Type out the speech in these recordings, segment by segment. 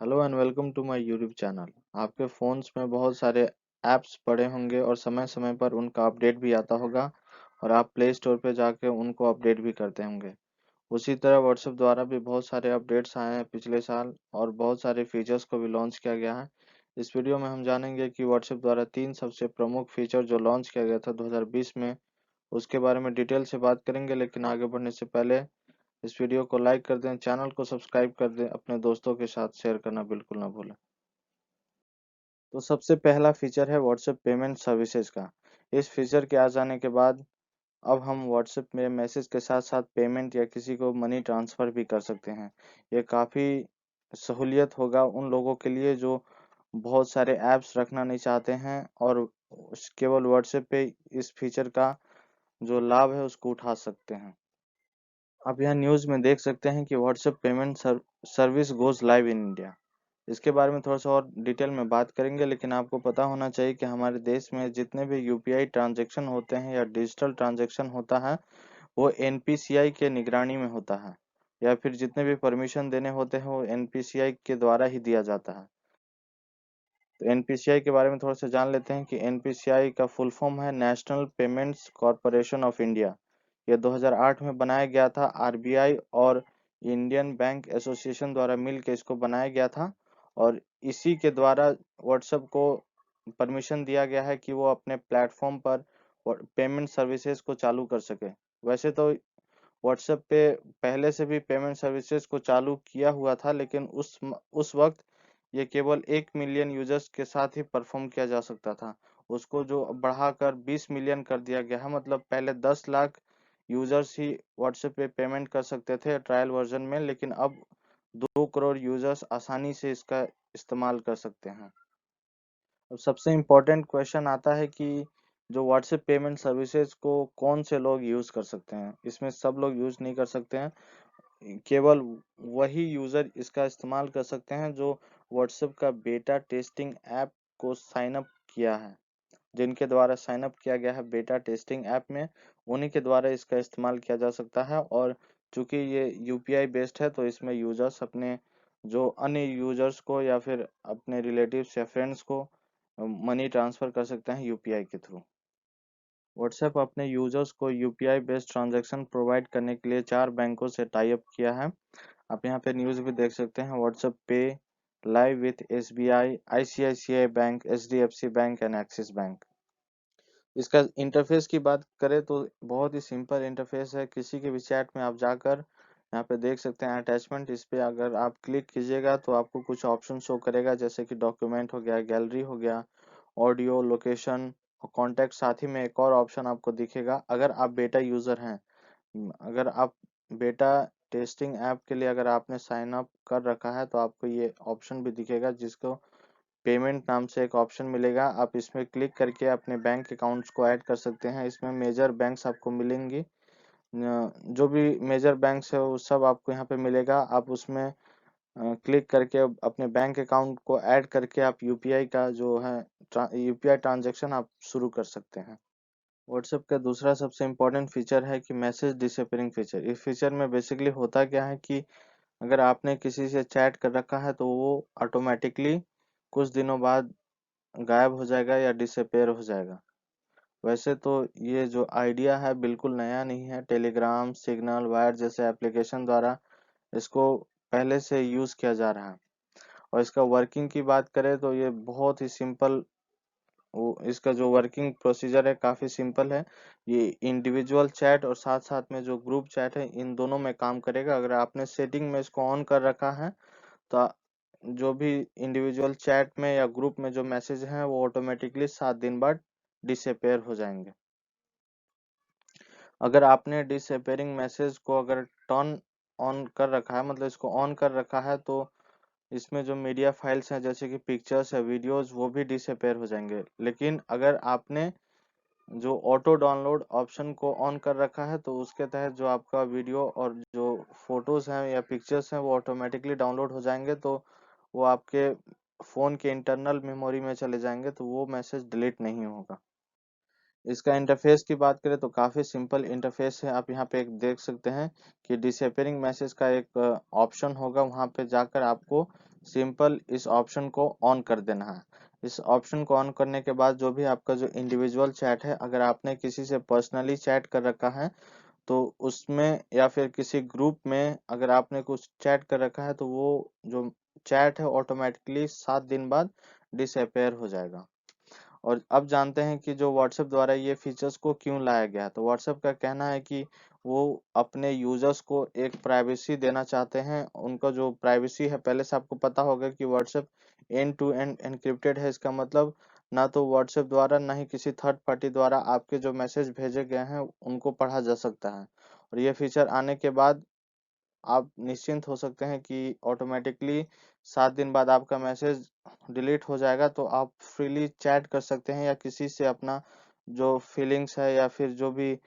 Hello and welcome to my YouTube channel. आपके phones में बहुत सारे ऐप्स पड़े होंगे और समय-समय पर उनका अपडेट भी आता होगा और आप प्ले स्टोर पे जाके उनको अपडेट भी करते होंगे। उसी तरह व्हाट्सएप द्वारा भी बहुत सारे अपडेट्स आए हैं पिछले साल और बहुत सारे फीचर्स को भी लॉन्च किया गया है। इस वीडियो में हम जानेंगे कि व्हाट्सएप द्वारा 3 सबसे प्रमुख फीचर जो लॉन्च किया गया था 2020 में, उसके बारे में डिटेल से बात करेंगे। लेकिन आगे बढ़ने से पहले इस वीडियो को लाइक कर दें, चैनल को सब्सक्राइब कर दें, अपने दोस्तों के साथ शेयर करना बिल्कुल ना भूलें। तो सबसे पहला फीचर है व्हाट्सएप पेमेंट सर्विसेज का। इस फीचर के आ जाने के बाद अब हम व्हाट्सएप में मैसेज के साथ साथ पेमेंट या किसी को मनी ट्रांसफ़र भी कर सकते हैं। ये काफ़ी सहूलियत होगा उन लोगों के लिए जो बहुत सारे ऐप्स रखना नहीं चाहते हैं और केवल व्हाट्सएप पे इस फीचर का जो लाभ है उसको उठा सकते हैं। आप यहाँ न्यूज़ में देख सकते हैं कि WhatsApp payment service goes live in India. इसके बारे में थोड़ा-सा और डिटेल में बात करेंगे, लेकिन आपको पता होना चाहिए कि हमारे देश में जितने भी यूपीआई ट्रांज़ैक्शन होते हैं या डिजिटल ट्रांज़ैक्शन होता है, वो एनपीसीआई के निगरानी में होता है या फिर जितने भी परमिशन देने होते हैं, वो एनपीसीआई के द्वारा ही दिया जाता है। तो एनपीसीआई के बारे में थोड़ा-सा जान लेते हैं कि एनपीसीआई का फुल फॉर्म है national payments corporation of India. ये 2008 में बनाया गया था। आरबीआई और इंडियन बैंक एसोसिएशन द्वारा मिल के इसको बनाया गया था और इसी के द्वारा व्हाट्सएप को परमिशन दिया गया है कि वो अपने प्लेटफॉर्म पर पेमेंट सर्विसेज को चालू कर सके। वैसे तो व्हाट्सएप पे पहले से भी पेमेंट सर्विसेज को चालू किया हुआ था, लेकिन उस वक्त ये केवल 1 मिलियन यूजर्स के साथ ही परफॉर्म किया जा सकता था। उसको जो बढ़ाकर 20 मिलियन कर दिया गया है, मतलब पहले 10 लाख यूजर्स ही व्हाट्सएप पे पेमेंट कर सकते थे ट्रायल वर्जन में, लेकिन अब 2 करोड़ यूजर्स आसानी से इसका इस्तेमाल कर सकते हैं। अब सबसे इम्पोर्टेंट क्वेश्चन आता है कि जो व्हाट्सएप पेमेंट सर्विसेज को कौन से लोग यूज़ कर सकते हैं। इसमें सब लोग यूज़ नहीं कर सकते हैं। केवल वही यूज़र इसका इस्तेमाल कर सकते हैं जो व्हाट्सएप का बेटा टेस्टिंग ऐप को साइन अप किया है। जिनके द्वारा साइन अप किया गया है बेटा टेस्टिंग ऐप में, उन्हीं के द्वारा इसका इस्तेमाल किया जा सकता है। और चूंकि ये यूपीआई बेस्ड है, तो इसमें यूजर्स अपने जो अन्य यूजर्स को या फिर अपने रिलेटिव्स या फ्रेंड्स को मनी ट्रांसफर कर सकते हैं यूपीआई के थ्रू। व्हाट्सएप अपने यूजर्स को यूपीआई बेस्ड ट्रांजैक्शन प्रोवाइड करने के लिए 4 बैंकों से टाई अप किया है। आप यहाँ पे न्यूज़ भी देख सकते हैं। व्हाट्सएप पे live with SBI, ICICI bank, HDFC bank and axis bank. इसका इंटरफेस की बात करें तो बहुत ही सिंपल इंटरफेस है। किसी के भी चैट में आप जाकर यहाँ पे देख सकते हैं अटैचमेंट। इस पे अगर आप क्लिक कीजिएगा तो आपको कुछ ऑप्शन शो करेगा, जैसे कि डॉक्यूमेंट हो गया, गैलरी हो गया, ऑडियो, लोकेशन और कॉन्टैक्ट। साथ ही में एक और ऑप्शन आपको दिखेगा अगर आप बेटा यूजर हैं। अगर आप बेटा टेस्टिंग ऐप के लिए अगर आपने साइन अप कर रखा है तो आपको ये ऑप्शन भी दिखेगा, जिसको पेमेंट नाम से एक ऑप्शन मिलेगा। आप इसमें क्लिक करके अपने बैंक अकाउंट्स को ऐड कर सकते हैं। इसमें मेजर बैंक्स आपको मिलेंगी। जो भी मेजर बैंक्स है वो सब आपको यहाँ पे मिलेगा। आप उसमें क्लिक करके अपने बैंक अकाउंट को ऐड करके आप यूपीआई का जो है यूपीआई ट्रांजैक्शन आप शुरू कर सकते हैं। व्हाट्सएप का दूसरा सबसे इम्पोर्टेंट फीचर है कि मैसेज डिसअपीयरिंग फीचर। इस फीचर में बेसिकली होता क्या है कि अगर आपने किसी से चैट कर रखा है तो वो ऑटोमेटिकली कुछ दिनों बाद गायब हो जाएगा या डिसअपीयर हो जाएगा। वैसे तो ये जो आइडिया है बिल्कुल नया नहीं है। टेलीग्राम, सिग्नल, वायर जैसे एप्लीकेशन द्वारा इसको पहले से यूज़ किया जा रहा है। और इसका वर्किंग की बात करें तो ये बहुत ही सिंपल, वो इसका जो वर्किंग प्रोसीजर है काफ़ी सिंपल है। ये इंडिविजुअल चैट और साथ-साथ में जो ग्रुप चैट है, इन दोनों में काम करेगा। अगर आपने सेटिंग में इसको ऑन कर रखा है तो जो भी इंडिविजुअल चैट में या ग्रुप में जो मैसेज हैं वो ऑटोमेटिकली 7 दिन बाद डिसअपीयर हो जाएंगे। अगर आपने डिसअपीयरिंग मैसेज को अगर टर्न ऑन कर रखा है, मतलब इसको ऑन कर रखा है, तो इसमें जो मीडिया फाइल्स हैं जैसे कि पिक्चर्स या वीडियोस वो भी डिसअपीयर हो जाएंगे। लेकिन अगर आपने जो ऑटो डाउनलोड ऑप्शन को ऑन कर रखा है तो उसके तहत जो आपका वीडियो और जो फोटोज हैं या पिक्चर्स हैं वो ऑटोमेटिकली डाउनलोड हो जाएंगे। तो वो आपके फ़ोन के इंटरनल मेमोरी में चले जाएंगे, तो वो मैसेज डिलीट नहीं होगा। इसका इंटरफेस की बात करें तो काफ़ी सिंपल इंटरफेस है। आप यहाँ पे एक देख सकते हैं कि डिसअपीयरिंग मैसेज का एक ऑप्शन होगा। वहाँ पे जाकर आपको सिंपल इस ऑप्शन को ऑन कर देना है। इस ऑप्शन को ऑन करने के बाद जो भी आपका जो इंडिविजुअल चैट है, अगर आपने किसी से पर्सनली चैट कर रखा है तो उसमें, या फिर किसी ग्रुप में अगर आपने कुछ चैट कर रखा है, तो वो जो चैट है ऑटोमेटिकली 7 दिन बाद डिसअपेयर हो जाएगा। और अब जानते हैं कि जो व्हाट्सएप द्वारा ये फीचर्स को क्यों लाया गया। तो व्हाट्सएप का कहना है कि वो अपने यूजर्स को एक प्राइवेसी देना चाहते हैं। उनका जो प्राइवेसी है, पहले से आपको पता होगा कि WhatsApp end to end encrypted है। इसका मतलब ना तो व्हाट्सएप द्वारा ना ही किसी थर्ड पार्टी द्वारा आपके जो मैसेज भेजे गए हैं उनको पढ़ा जा सकता है। और ये फीचर आने के बाद आप निश्चिंत हो सकते हैं कि ऑटोमेटिकली 7 दिन बाद आपका मैसेज डिलीट हो जाएगा, तो आप फ्रीली चैट कर सकते हैं या किसी से अपना जो फीलिंग्स है या फिर जो भी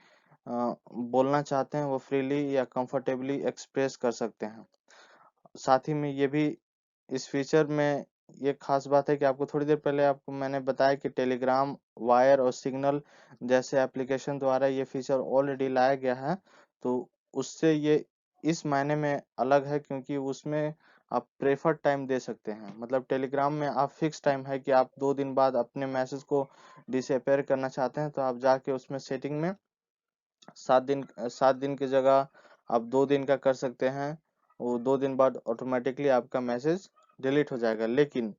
बोलना चाहते हैं वो फ्रीली या कंफर्टेबली एक्सप्रेस कर सकते हैं। साथ ही में ये भी इस फीचर में ये खास बात है कि आपको थोड़ी देर पहले आपको मैंने बताया कि टेलीग्राम, वायर और सिग्नल जैसे एप्लीकेशन द्वारा ये फीचर ऑलरेडी लाया गया है। तो उससे ये इस मायने में अलग है क्योंकि उसमें आप प्रेफर्ड टाइम दे सकते हैं। मतलब टेलीग्राम में आप फिक्स टाइम है कि आप 2 दिन बाद अपने मैसेज को डिसअपेयर करना चाहते हैं, तो आप जाके उसमें सेटिंग में 7 दिन की जगह आप 2 दिन का कर सकते हैं। वो 2 दिन बाद ऑटोमेटिकली आपका मैसेज डिलीट हो जाएगा। लेकिन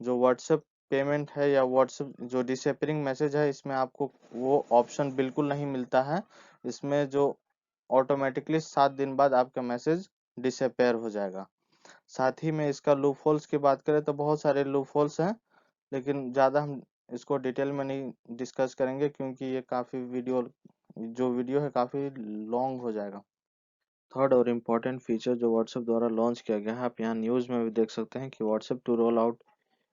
जो व्हाट्सएप पेमेंट है या व्हाट्सएप जो डिसअपियरिंग मैसेज है, इसमें आपको वो ऑप्शन बिल्कुल नहीं मिलता है। इसमें जो ऑटोमेटिकली 7 दिन बाद आपका मैसेज डिसअपेयर हो जाएगा। साथ ही में इसका लूप होल्स की बात करें तो बहुत सारे लूप होल्स हैं, लेकिन ज़्यादा हम इसको डिटेल में नहीं डिस्कस करेंगे क्योंकि ये काफ़ी वीडियो है काफ़ी लॉन्ग हो जाएगा। थर्ड और इम्पोर्टेंट फीचर जो व्हाट्सएप द्वारा लॉन्च किया गया है, आप यहाँ न्यूज़ में भी देख सकते हैं कि WhatsApp to roll out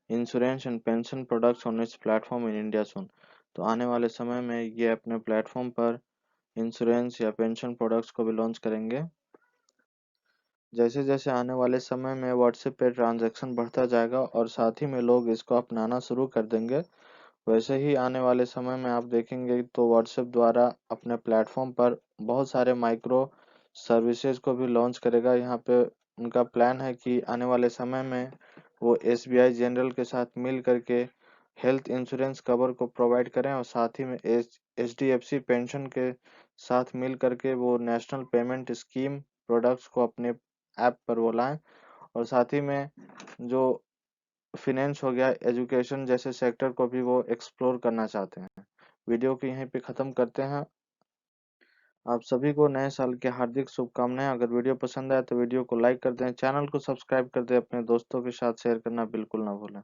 insurance and pension products on its platform in India soon. तो आने वाले समय में ये अपने प्लेटफॉर्म पर इंश्योरेंस या पेंशन प्रोडक्ट्स को भी लॉन्च करेंगे। जैसे जैसे आने वाले समय में व्हाट्सएप पे ट्रांजैक्शन बढ़ता जाएगा और साथ ही में लोग इसको अपनाना शुरू कर देंगे, वैसे ही आने वाले समय में आप देखेंगे तो व्हाट्सएप द्वारा अपने प्लेटफॉर्म पर बहुत सारे माइक्रो सर्विसेज को भी लॉन्च करेगा। यहाँ पे उनका प्लान है कि आने वाले समय में वो एसबीआई जनरल के साथ मिल करके हेल्थ इंश्योरेंस कवर को प्रोवाइड करें और साथ ही में एचडीएफसी पेंशन के साथ मिल करके वो नेशनल पेमेंट स्कीम प्रोडक्ट्स को अपने ऐप पर वो लाएं। और साथ ही में जो फिनेंस हो गया, एजुकेशन जैसे सेक्टर को भी वो एक्सप्लोर करना चाहते हैं। वीडियो को यहीं पे ख़त्म करते हैं। आप सभी को नए साल की हार्दिक शुभकामनाएं। अगर वीडियो पसंद आए तो वीडियो को लाइक कर दें, चैनल को सब्सक्राइब कर दें, अपने दोस्तों के साथ शेयर करना बिल्कुल ना भूलें।